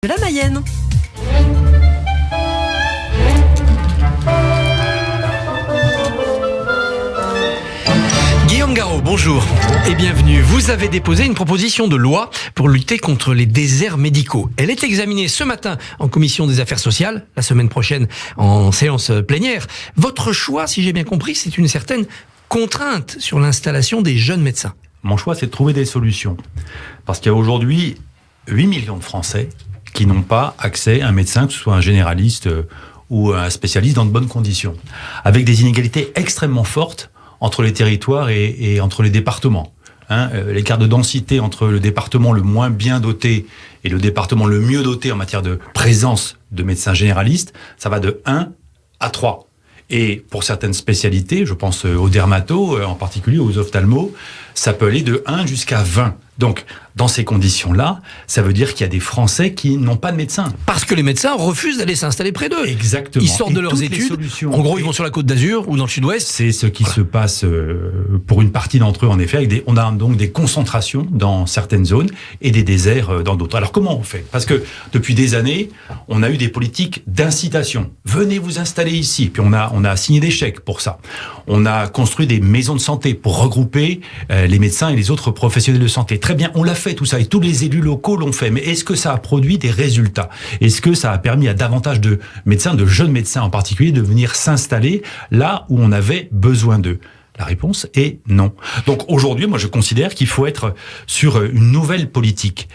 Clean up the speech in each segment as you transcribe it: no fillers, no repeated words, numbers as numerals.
de la Mayenne. Guillaume Garot, bonjour et bienvenue. Vous avez déposé une proposition de loi pour lutter contre les déserts médicaux. Elle est examinée ce matin en commission des affaires sociales, la semaine prochaine en séance plénière. Votre choix, si j'ai bien compris, c'est une certaine contrainte sur l'installation des jeunes médecins. Mon choix, c'est de trouver des solutions. Parce qu'il y a aujourd'hui 8 millions de Français qui n'ont pas accès à un médecin, que ce soit un généraliste ou un spécialiste, dans de bonnes conditions. Avec des inégalités extrêmement fortes entre les territoires et entre les départements. L'écart de densité entre le département le moins bien doté et le département le mieux doté en matière de présence de médecins généralistes, ça va de 1 à 3. Et pour certaines spécialités, je pense aux dermatos, en particulier aux ophtalmos, ça peut aller de 1 jusqu'à 20. Donc, dans ces conditions-là, ça veut dire qu'il y a des Français qui n'ont pas de médecin. Parce que les médecins refusent d'aller s'installer près d'eux. Exactement. Ils sortent de leurs études. En gros, ils vont sur la Côte d'Azur ou dans le Sud-Ouest. C'est ce qui se passe pour une partie d'entre eux, en effet. On a donc des concentrations dans certaines zones et des déserts dans d'autres. Alors, comment on fait ? Parce que depuis des années, on a eu des politiques d'incitation. Venez vous installer ici. Puis on a signé des chèques pour ça. On a construit des maisons de santé pour regrouper les médecins et les autres professionnels de santé. Très bien, on l'a fait tout ça et tous les élus locaux l'ont fait. Mais est-ce que ça a produit des résultats ? Est-ce que ça a permis à davantage de médecins, de jeunes médecins en particulier, de venir s'installer là où on avait besoin d'eux ? La réponse est non. Donc aujourd'hui, moi je considère qu'il faut être sur une nouvelle politique,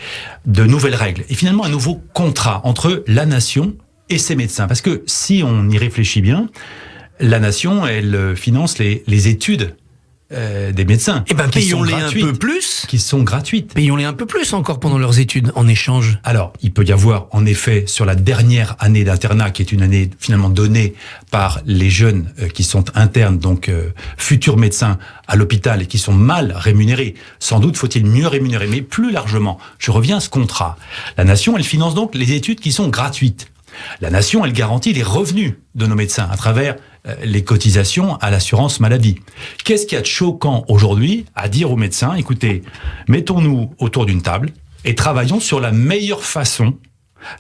de nouvelles règles et finalement un nouveau contrat entre la nation et ses médecins. Parce que si on y réfléchit bien, la nation, elle finance les études des médecins. Eh ben, payons-les un peu plus. Qui sont gratuites. Payons-les un peu plus encore pendant leurs études en échange. Alors, il peut y avoir, en effet, sur la dernière année d'internat, qui est une année finalement donnée par les jeunes qui sont internes, donc futurs médecins à l'hôpital et qui sont mal rémunérés. Sans doute faut-il mieux rémunérer, mais plus largement. Je reviens à ce contrat. La nation, elle finance donc les études qui sont gratuites. La nation, elle garantit les revenus de nos médecins à travers les cotisations à l'assurance maladie. Qu'est-ce qu'il y a de choquant aujourd'hui à dire aux médecins, écoutez, mettons-nous autour d'une table et travaillons sur la meilleure façon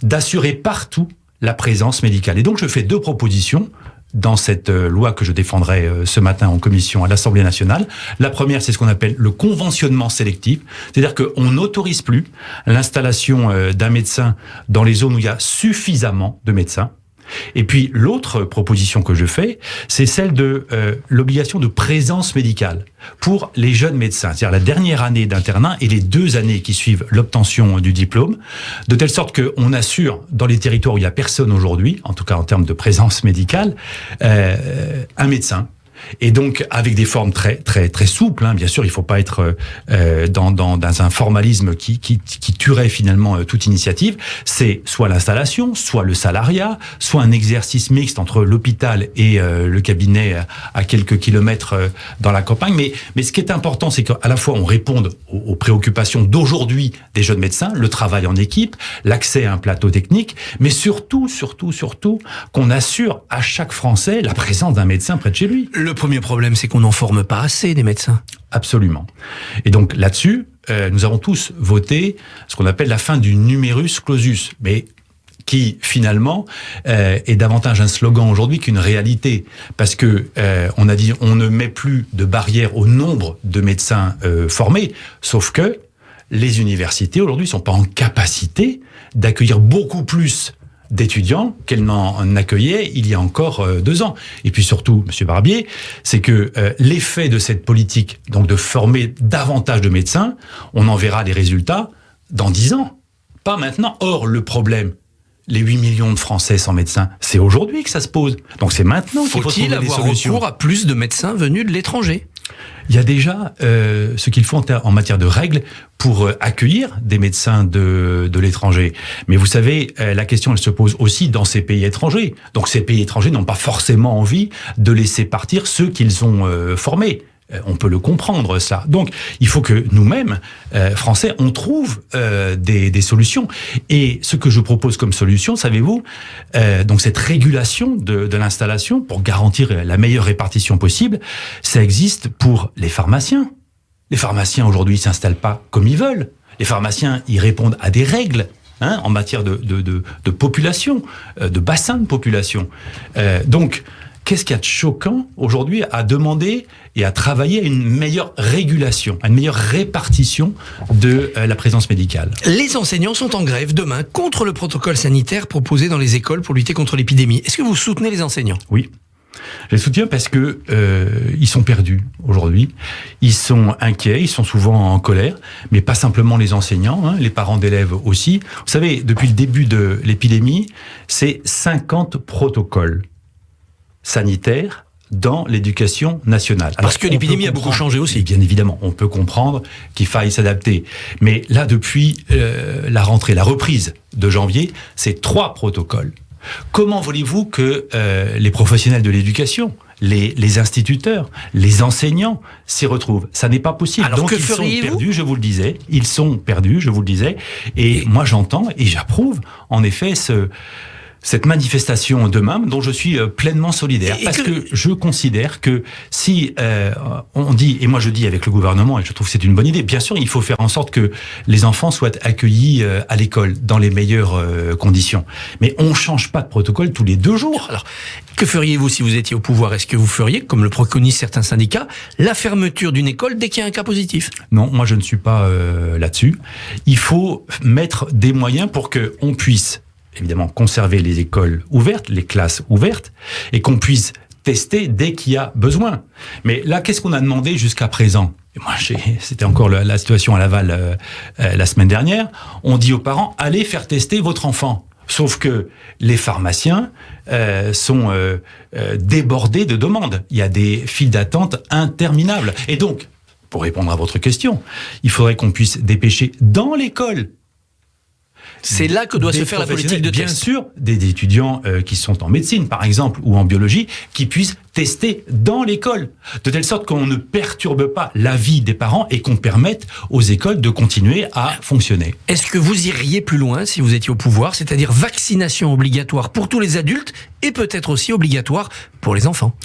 d'assurer partout la présence médicale. Et donc je fais 2 propositions dans cette loi que je défendrai ce matin en commission à l'Assemblée nationale. La première, c'est ce qu'on appelle le conventionnement sélectif, c'est-à-dire qu'on n'autorise plus l'installation d'un médecin dans les zones où il y a suffisamment de médecins. Et puis l'autre proposition que je fais, c'est celle de l'obligation de présence médicale pour les jeunes médecins, c'est-à-dire la dernière année d'internat et les 2 années qui suivent l'obtention du diplôme, de telle sorte qu'on assure dans les territoires où il n'y a personne aujourd'hui, en tout cas en termes de présence médicale, un médecin. Et donc avec des formes très très très souples, bien sûr, il ne faut pas être dans un formalisme qui tuerait finalement toute initiative. C'est soit l'installation, soit le salariat, soit un exercice mixte entre l'hôpital et le cabinet à quelques kilomètres dans la campagne. Mais ce qui est important, c'est qu'à la fois on réponde aux préoccupations d'aujourd'hui des jeunes médecins, le travail en équipe, l'accès à un plateau technique, mais surtout qu'on assure à chaque Français la présence d'un médecin près de chez lui. Le premier problème, c'est qu'on n'en forme pas assez des médecins. Absolument. Et donc là-dessus, nous avons tous voté ce qu'on appelle la fin du numerus clausus, mais qui finalement est davantage un slogan aujourd'hui qu'une réalité, parce que on a dit on ne met plus de barrière au nombre de médecins formés, sauf que les universités aujourd'hui sont pas en capacité d'accueillir beaucoup plus d'étudiants qu'elle n'en accueillait il y a encore 2 ans. Et puis surtout, Monsieur Barbier, c'est que l'effet de cette politique, donc de former davantage de médecins, on en verra les résultats dans 10 ans, pas maintenant. Or, le problème, les 8 millions de Français sans médecin, c'est aujourd'hui que ça se pose. Donc c'est maintenant qu'il faut trouver des solutions. Faut-il avoir recours à plus de médecins venus de l'étranger ? Il y a déjà ce qu'il faut en matière de règles pour accueillir des médecins de l'étranger. Mais vous savez, la question, elle se pose aussi dans ces pays étrangers. Donc ces pays étrangers n'ont pas forcément envie de laisser partir ceux qu'ils ont formés. On peut le comprendre, ça. Donc, il faut que nous-mêmes, Français, on trouve des solutions. Et ce que je propose comme solution, savez-vous, donc cette régulation de l'installation pour garantir la meilleure répartition possible, ça existe pour les pharmaciens. Les pharmaciens, aujourd'hui, ils s'installent pas comme ils veulent. Les pharmaciens, ils répondent à des règles en matière de population, de bassin de population. Donc, qu'est-ce qu'il y a de choquant aujourd'hui à demander et à travailler à une meilleure régulation, à une meilleure répartition de la présence médicale? Les enseignants sont en grève demain contre le protocole sanitaire proposé dans les écoles pour lutter contre l'épidémie. Est-ce que vous soutenez les enseignants ? Oui. Je les soutiens parce que ils sont perdus aujourd'hui. Ils sont inquiets, ils sont souvent en colère, mais pas simplement les enseignants, les parents d'élèves aussi. Vous savez, depuis le début de l'épidémie, c'est 50 protocoles sanitaires dans l'éducation nationale. Parce que l'épidémie a beaucoup changé aussi. Et bien évidemment, on peut comprendre qu'il faille s'adapter. Mais là, depuis la rentrée, la reprise de janvier, c'est 3 protocoles. Comment voulez-vous que les professionnels de l'éducation, les instituteurs, les enseignants s'y retrouvent? Ça n'est pas possible. Alors donc que ils sont perdus, je vous le disais. Ils sont perdus, je vous le disais. Et moi, j'entends et j'approuve, en effet, cette manifestation demain, dont je suis pleinement solidaire. Parce que je considère que si on dit, et moi je dis avec le gouvernement, et je trouve que c'est une bonne idée, bien sûr, il faut faire en sorte que les enfants soient accueillis à l'école dans les meilleures conditions. Mais on ne change pas de protocole tous les 2 jours. Alors, que feriez-vous si vous étiez au pouvoir? Est-ce que vous feriez, comme le préconisent certains syndicats, la fermeture d'une école dès qu'il y a un cas positif? Non, moi je ne suis pas là-dessus. Il faut mettre des moyens pour qu'on puisse évidemment conserver les écoles ouvertes, les classes ouvertes, et qu'on puisse tester dès qu'il y a besoin. Mais là, qu'est-ce qu'on a demandé jusqu'à présent? Et moi, c'était encore la situation à Laval la semaine dernière. On dit aux parents, allez faire tester votre enfant. Sauf que les pharmaciens sont débordés de demandes. Il y a des files d'attente interminables. Et donc, pour répondre à votre question, il faudrait qu'on puisse dépêcher dans l'école. C'est là que doit se faire la politique de test. Bien sûr, des étudiants qui sont en médecine, par exemple, ou en biologie, qui puissent tester dans l'école, de telle sorte qu'on ne perturbe pas la vie des parents et qu'on permette aux écoles de continuer à fonctionner. Est-ce que vous iriez plus loin si vous étiez au pouvoir, c'est-à-dire vaccination obligatoire pour tous les adultes et peut-être aussi obligatoire pour les enfants?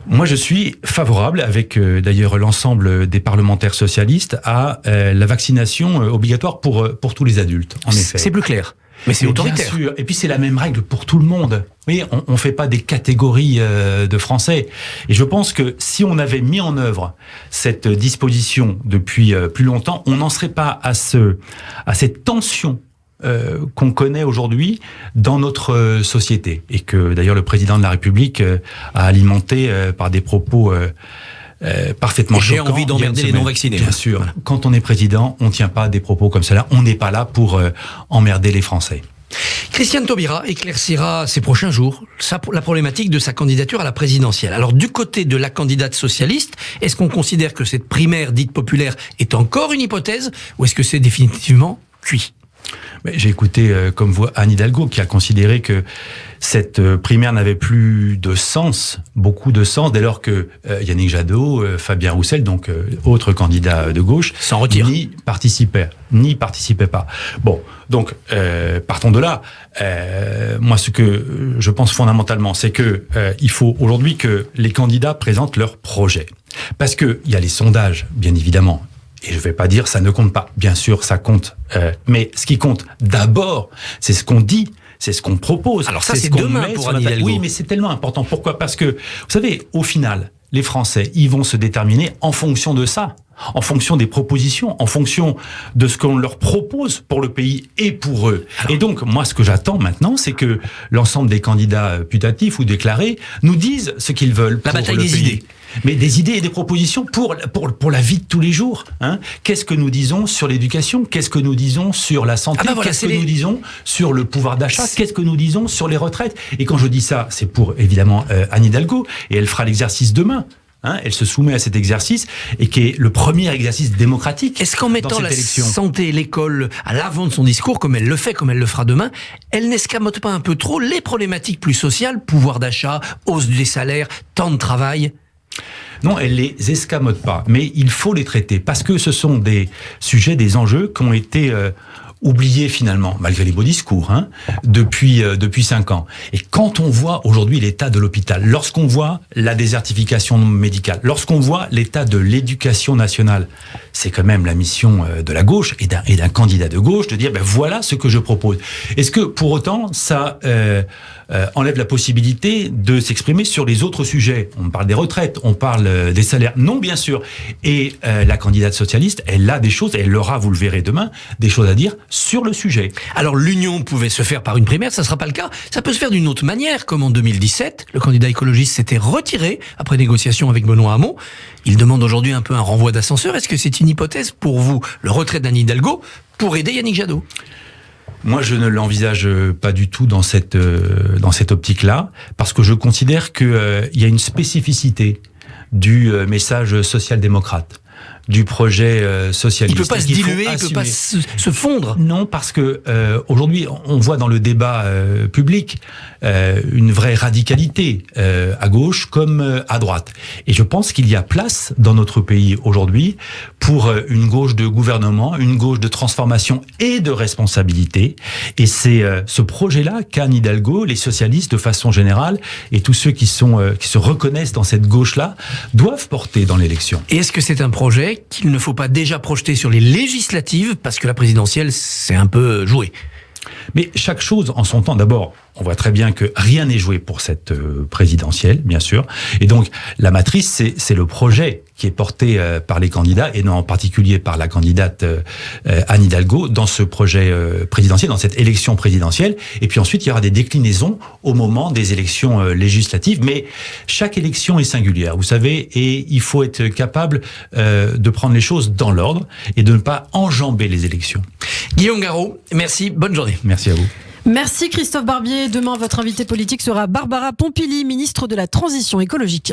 Moi, je suis favorable, avec d'ailleurs l'ensemble des parlementaires socialistes, à la vaccination obligatoire pour tous les adultes, en effet. C'est plus clair, mais c'est autoritaire. Bien sûr, et puis c'est la même règle pour tout le monde. Vous voyez, on ne fait pas des catégories de Français. Et je pense que si on avait mis en œuvre cette disposition depuis plus longtemps, on n'en serait pas à cette tension qu'on connaît aujourd'hui dans notre société, et que d'ailleurs le président de la République a alimenté par des propos parfaitement choquants. J'ai envie d'emmerder les non-vaccinés. Bien sûr. Voilà. Quand on est président, on ne tient pas des propos comme cela. On n'est pas là pour emmerder les Français. Christiane Taubira éclaircira ces prochains jours la problématique de sa candidature à la présidentielle. Alors, du côté de la candidate socialiste, est-ce qu'on considère que cette primaire dite populaire est encore une hypothèse, ou est-ce que c'est définitivement cuit? J'ai écouté, comme vous, Anne Hidalgo, qui a considéré que cette primaire n'avait plus de sens, beaucoup de sens, dès lors que Yannick Jadot, Fabien Roussel, donc autre candidat de gauche, s'en retire, n'y participait pas. Bon, donc partons de là. Moi, ce que je pense fondamentalement, c'est que il faut aujourd'hui que les candidats présentent leur projet, parce que il y a les sondages, bien évidemment. Et je ne vais pas dire ça ne compte pas. Bien sûr, ça compte. Mais ce qui compte d'abord, c'est ce qu'on dit, c'est ce qu'on propose. Alors ça, c'est demain pour Anne Hidalgo. Oui, mais c'est tellement important. Pourquoi ? Parce que, vous savez, au final, les Français, ils vont se déterminer en fonction de ça, en fonction des propositions, en fonction de ce qu'on leur propose pour le pays et pour eux. Alors, et donc, moi, ce que j'attends maintenant, c'est que l'ensemble des candidats putatifs ou déclarés nous disent ce qu'ils veulent pour le pays. La bataille des idées. Mais des idées et des propositions pour la vie de tous les jours. Qu'est-ce que nous disons sur l'éducation ? Qu'est-ce que nous disons sur la santé ? Qu'est-ce que nous disons sur le pouvoir d'achat ? Qu'est-ce que nous disons sur les retraites ? Et quand je dis ça, c'est pour, évidemment, Anne Hidalgo, et elle fera l'exercice demain. Elle se soumet à cet exercice, et qui est le premier exercice démocratique. Est-ce qu'en mettant la santé et l'école à l'avant de son discours, comme elle le fait, comme elle le fera demain, elle n'escamote pas un peu trop les problématiques plus sociales, pouvoir d'achat, hausse des salaires, temps de travail ? Non, elle les escamote pas, mais il faut les traiter, parce que ce sont des sujets, des enjeux qui ont été oublié finalement, malgré les beaux discours, depuis 5 ans. Et quand on voit aujourd'hui l'état de l'hôpital, lorsqu'on voit la désertification médicale, lorsqu'on voit l'état de l'éducation nationale, c'est quand même la mission de la gauche et d'un candidat de gauche de dire voilà ce que je propose. Est-ce que pour autant ça enlève la possibilité de s'exprimer sur les autres sujets? On parle des retraites, on parle des salaires. Non, bien sûr. Et la candidate socialiste, elle a des choses, elle aura, vous le verrez demain, des choses à dire sur le sujet. Alors l'union pouvait se faire par une primaire, ça ne sera pas le cas. Ça peut se faire d'une autre manière, comme en 2017. Le candidat écologiste s'était retiré après négociation avec Benoît Hamon. Il demande aujourd'hui un peu un renvoi d'ascenseur. Est-ce que c'est une hypothèse pour vous, le retrait d'Anne Hidalgo, pour aider Yannick Jadot? Moi, je ne l'envisage pas du tout dans cette optique-là, parce que je considère qu'il y a une spécificité du message social-démocrate, du projet socialiste. Il peut pas se diluer, il peut pas se fondre. Non, parce que aujourd'hui, on voit dans le débat public une vraie radicalité à gauche comme à droite. Et je pense qu'il y a place dans notre pays aujourd'hui pour une gauche de gouvernement, une gauche de transformation et de responsabilité. Et c'est ce projet-là qu'Anne Hidalgo, les socialistes de façon générale, et tous ceux qui se reconnaissent dans cette gauche-là, doivent porter dans l'élection. Et est-ce que c'est un projet qu'il ne faut pas déjà projeter sur les législatives, parce que la présidentielle, c'est un peu joué? Mais chaque chose en son temps. D'abord, on voit très bien que rien n'est joué pour cette présidentielle, bien sûr. Et donc, la matrice, c'est le projet qui est porté par les candidats, et non en particulier par la candidate Anne Hidalgo, dans ce projet présidentiel, dans cette élection présidentielle. Et puis ensuite, il y aura des déclinaisons au moment des élections législatives. Mais chaque élection est singulière, vous savez, et il faut être capable de prendre les choses dans l'ordre et de ne pas enjamber les élections. Guillaume Garot, merci, bonne journée. Merci à vous. Merci Christophe Barbier. Demain, votre invité politique sera Barbara Pompili, ministre de la Transition écologique.